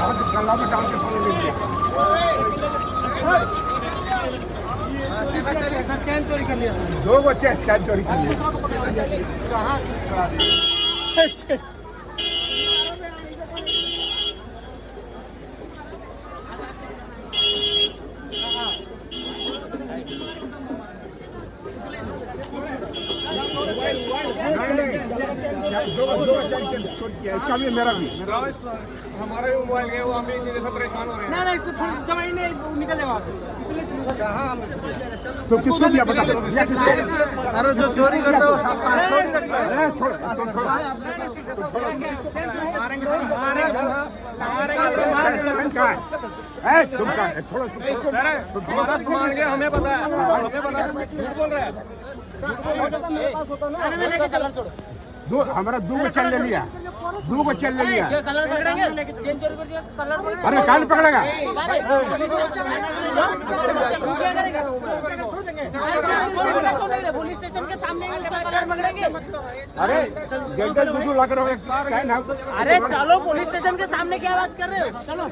गला में डाल के सोने ले लिया। चैन चोरी कर लिया। 2 बच्चे चैन चोरी कर लिए। कहाँ करा दिए? नहीं, 2 चैन चोरी किया। इसका भी मेरा भी। हमारा भी मोबाइल गया, वो हम भी इसी से परेशान हो रहे हैं। ना इसको छोड़ जमाई नहीं निकल जाएगा। कहाँ? तो किसको दिया बता? दिया किसको? अरे जो चोरी करता है वो थोड़ी रखता है। अरे छोड़ तुम कहाँ है? छोड़ो हमारा सामान गया, हमें पता है, हमें पता है, झूठ बोल रहा है। हमारा 2 बच्चा ले लिया। 2 बच्चा ले लिया। कलर पकड़ेंगे, चेन चोरी कर दिया, कलर पकड़ेंगे। अरे कान पकड़ेगा। पुलिस स्टेशन के सामने इसका कलर पकड़ेंगे। अरे जंगल 2 लाख रुपए। अरे चलो पुलिस स्टेशन के सामने क्या बात कर रहे हो? चलो।